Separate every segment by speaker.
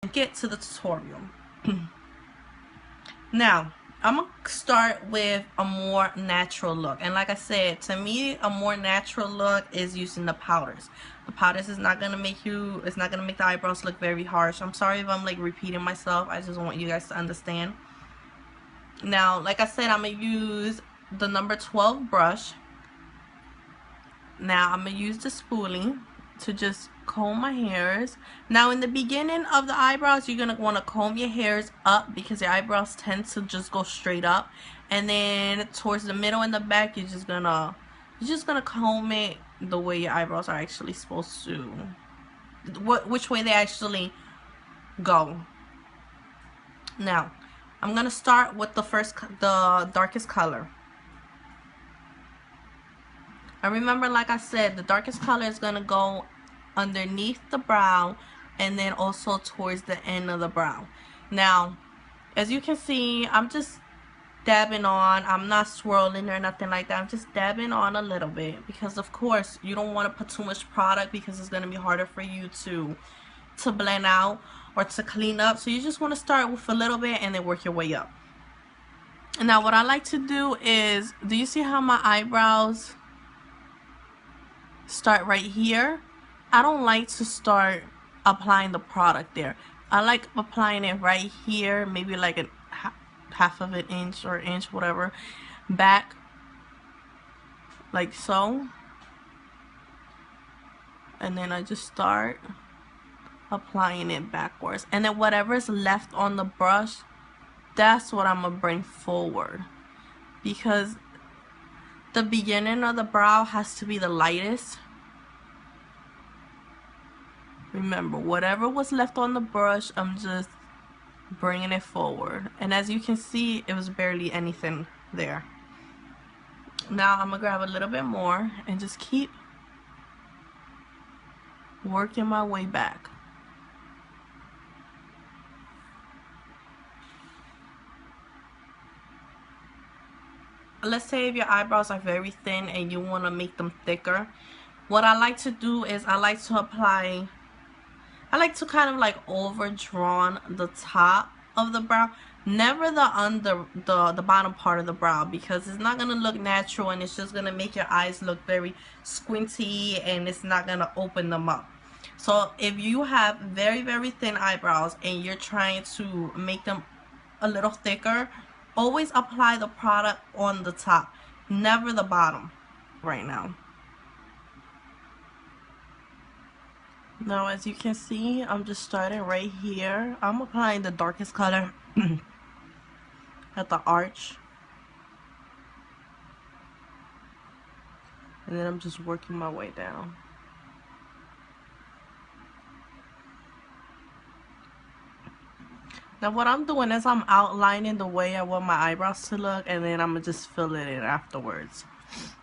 Speaker 1: get to the tutorial. Now I'm gonna start with a more natural look, and like I said, to me a more natural look is using the powders. The powders is not gonna make it's not gonna make the eyebrows look very harsh. I'm sorry if I'm like repeating myself. I just want you guys to understand. Now like I said, I'm gonna use the number 12 brush. Now I'm gonna use the spoolie to just comb my hairs. Now in the beginning of the eyebrows, you're gonna want to comb your hairs up because your eyebrows tend to just go straight up, and then towards the middle and the back, you're just gonna comb it the way your eyebrows are actually supposed to, which way they actually go. Now I'm gonna start with the darkest color. And remember, like I said, the darkest color is going to go underneath the brow and then also towards the end of the brow. Now, as you can see, I'm just dabbing on. I'm not swirling or nothing like that. I'm just dabbing on a little bit because, of course, you don't want to put too much product because it's going to be harder for you to blend out or to clean up. So you just want to start with a little bit and then work your way up. Now, what I like to do is, do you see how my eyebrows start right here? I don't like to start applying the product there. I like applying it right here, maybe like a half of an inch or inch, whatever, back, like so. And then I just start applying it backwards. And then whatever's left on the brush, that's what I'm gonna bring forward, because the beginning of the brow has to be the lightest. Remember, whatever was left on the brush, I'm just bringing it forward. And as you can see, it was barely anything there. Now I'm gonna grab a little bit more and just keep working my way back. Let's say if your eyebrows are very thin and you want to make them thicker, what I like to do is I like to kind of like overdrawn the top of the brow, never the bottom part of the brow, because it's not gonna look natural and it's just gonna make your eyes look very squinty and it's not gonna open them up. So if you have very, very thin eyebrows and you're trying to make them a little thicker, always apply the product on the top, never the bottom. Right now, as you can see, I'm just starting right here. I'm applying the darkest color at the arch, and then I'm just working my way down. Now what I'm doing is I'm outlining the way I want my eyebrows to look, and then I'm gonna just fill it in afterwards.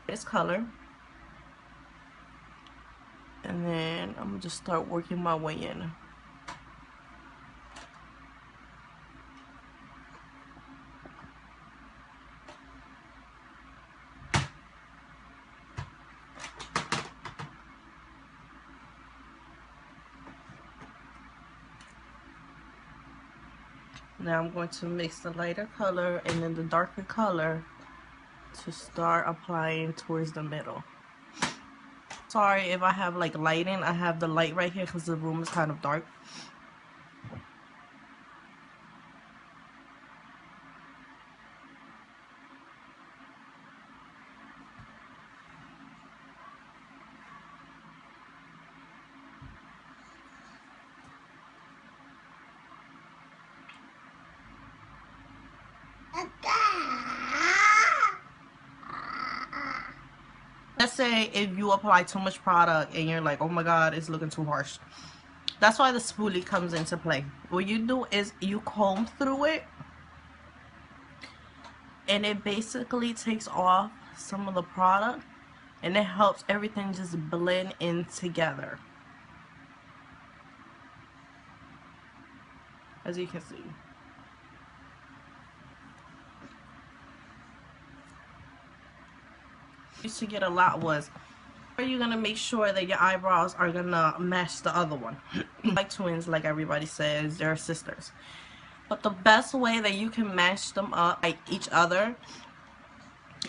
Speaker 1: This color. And then I'm gonna just start working my way in. Now I'm going to mix the lighter color and then the darker color to start applying towards the middle. Sorry if I have like lighting. I have the light right here because the room is kind of dark. Let's say if you apply too much product and you're like, oh my god, it's looking too harsh. That's why the spoolie comes into play. What you do is you comb through it, and it basically takes off some of the product, and it helps everything just blend in together, as you can see. Used to get a lot was You're gonna make sure that your eyebrows are gonna match the other one. Like twins, like everybody says, they're sisters. But the best way that you can match them up like each other,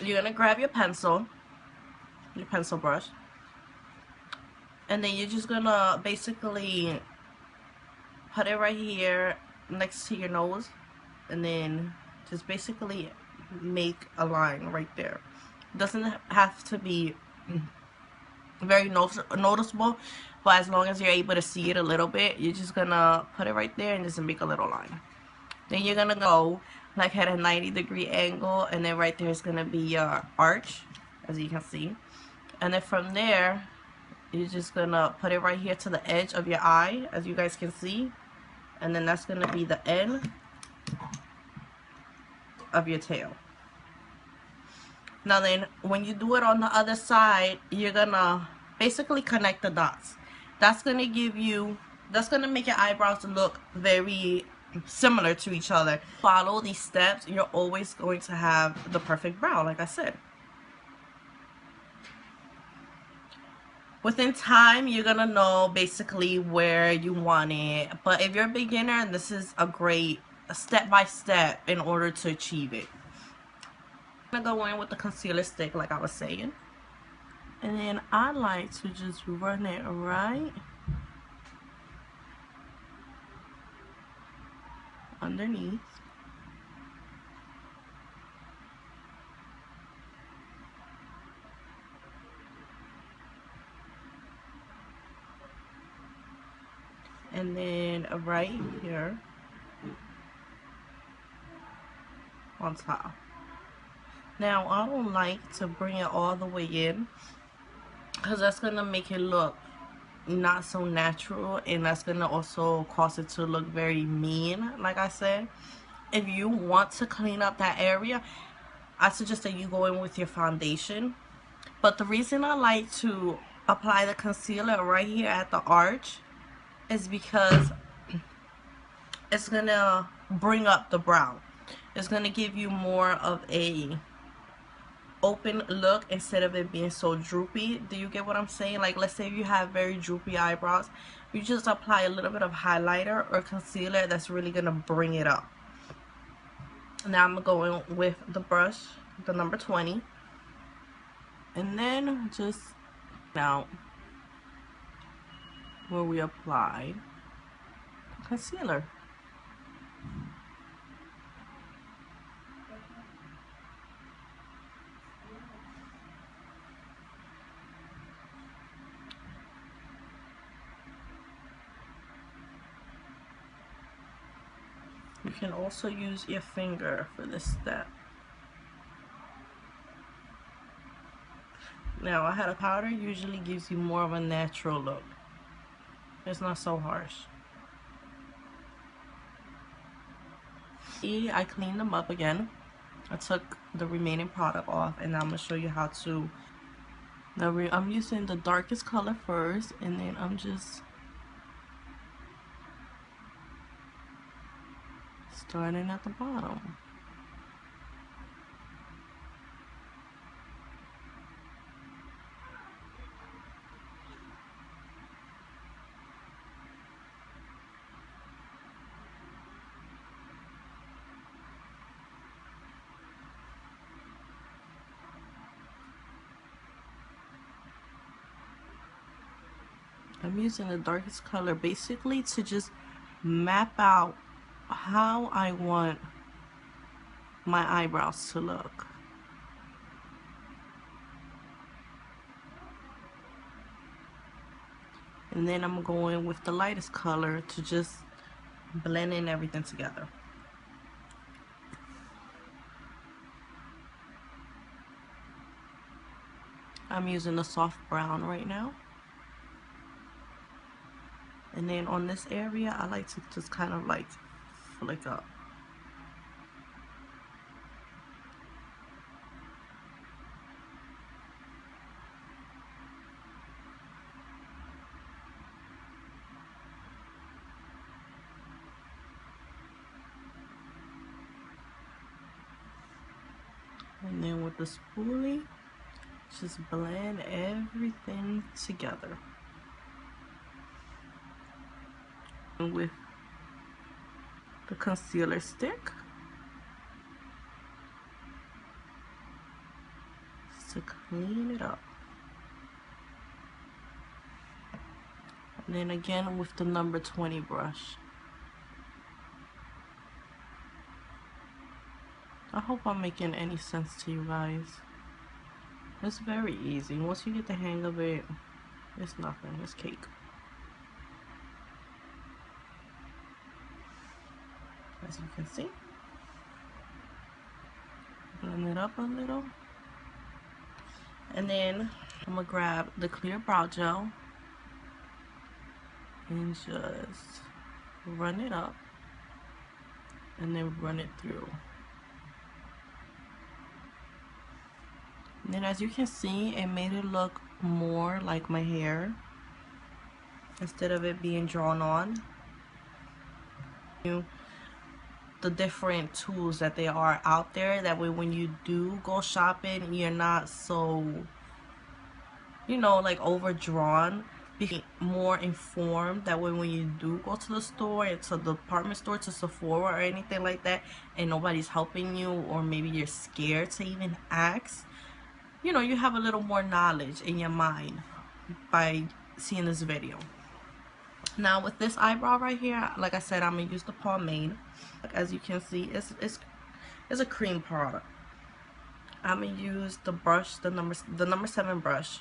Speaker 1: you're gonna grab your pencil brush, and then you're just gonna basically put it right here next to your nose, and then just basically make a line right there. Doesn't have to be very noticeable, but as long as you're able to see it a little bit, you're just gonna put it right there and just make a little line. Then you're gonna go like at a 90-degree angle, and then right there is gonna be your arch, as you can see. And then from there, you're just gonna put it right here to the edge of your eye, as you guys can see. And then that's gonna be the end of your tail. Now then, when you do it on the other side, you're gonna basically connect the dots. That's gonna make your eyebrows look very similar to each other. Follow these steps, you're always going to have the perfect brow, like I said. Within time, you're gonna know basically where you want it. But if you're a beginner, this is a great step-by-step in order to achieve it. I'm gonna go in with the concealer stick, like I was saying. And then I like to just run it right underneath. And then right here on top. Now I don't like to bring it all the way in, because that's gonna make it look not so natural, and that's gonna also cause it to look very mean, like I said. If you want to clean up that area, I suggest that you go in with your foundation. But the reason I like to apply the concealer right here at the arch is because it's gonna bring up the brow. It's gonna give you more of a open look instead of it being so droopy. Do you get what I'm saying? Like, let's say you have very droopy eyebrows, you just apply a little bit of highlighter or concealer that's really gonna bring it up. Now I'm going with the brush, the number 20, and then just out where we applied concealer. You can also use your finger for this step. Now, I had a powder usually gives you more of a natural look. It's not so harsh. I cleaned them up again. I took the remaining product off, and now I'm going to show you how to. Now I'm using the darkest color first, and then I'm just starting at the bottom. I'm using the darkest color basically to just map out how I want my eyebrows to look. And then I'm going with the lightest color to just blend in everything together. I'm using the soft brown right now. And then on this area, I like to just kind of like flick up. And then with the spoolie, Just blend everything together. And with the concealer stick, just to clean it up. And then again with the number 20 brush. I hope I'm making any sense to you guys. It's very easy. Once you get the hang of it, it's nothing. It's cake. As you can see. Blend it up a little. And then I'm going to grab the clear brow gel and just run it up. And then run it through. And then as you can see, it made it look more like my hair instead of it being drawn on. The different tools that they are out there, that way when you do go shopping, you're not so, you know, like overdrawn. Be more informed, that way when you do go to the store, to the department store, to Sephora or anything like that, and nobody's helping you, or maybe you're scared to even ask, you know, you have a little more knowledge in your mind by seeing this video. Now with this eyebrow right here, like I said, I'm gonna use the pomade. As you can see, it's a cream product. I'm gonna use the brush, the number 7 brush.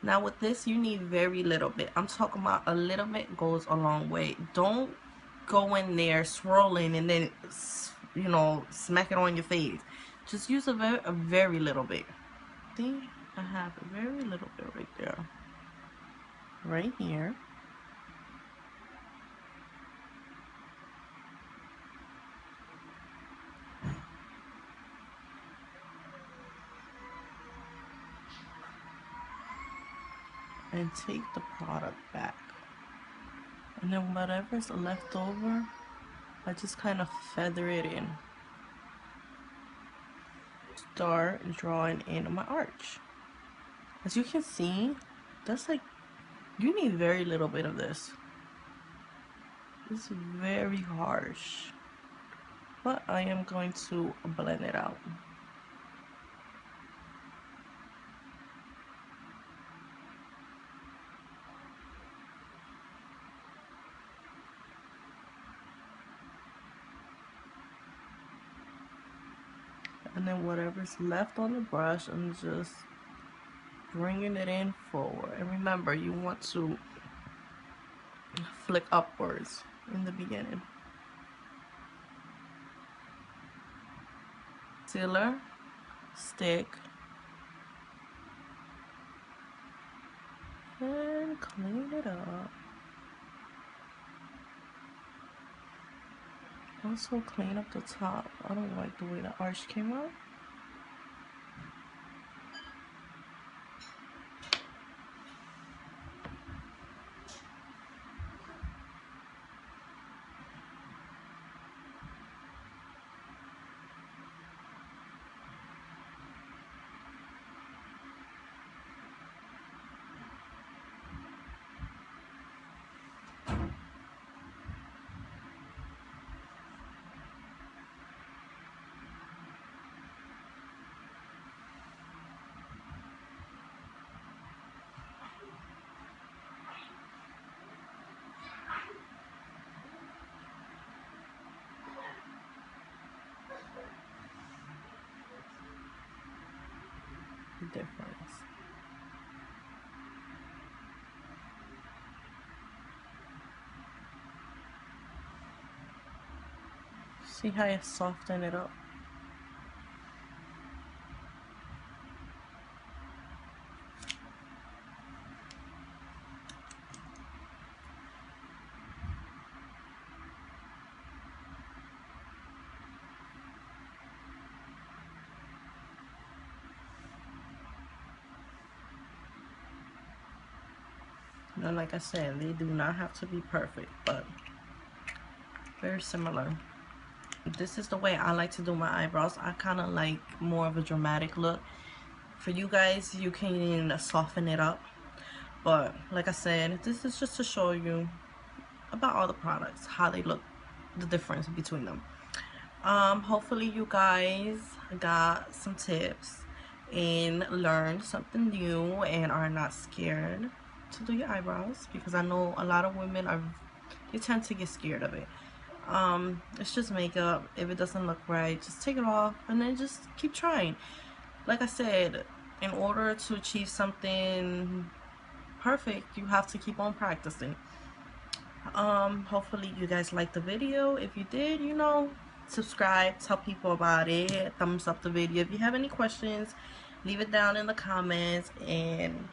Speaker 1: Now with this, you need very little bit. I'm talking about a little bit goes a long way. Don't go in there swirling and then, you know, smack it on your face. Just use a very little bit. See, I have a very little bit right there, right here. And take the product back, and then whatever's left over, I just kind of feather it in. Start drawing in my arch. As you can see, that's like, you need very little bit of this. It's very harsh, but I am going to blend it out. And then whatever's left on the brush, I'm just bringing it in forward. And remember, you want to flick upwards in the beginning. Concealer stick and clean it up. Also clean up the top. I don't like the way the arch came out. The difference. See how I soften it up? Now, like I said, they do not have to be perfect, but very similar. This is the way I like to do my eyebrows. I kind of like more of a dramatic look. For you guys, you can soften it up, but like I said, this is just to show you about all the products, how they look, the difference between them. Hopefully you guys got some tips and learned something new and are not scared to do your eyebrows, because I know a lot of women are, they tend to get scared of it. It's just makeup. If it doesn't look right, just take it off and then just keep trying. Like I said, in order to achieve something perfect, you have to keep on practicing. Hopefully you guys liked the video. If you did, you know, subscribe, tell people about it, thumbs up the video. If you have any questions, leave it down in the comments, and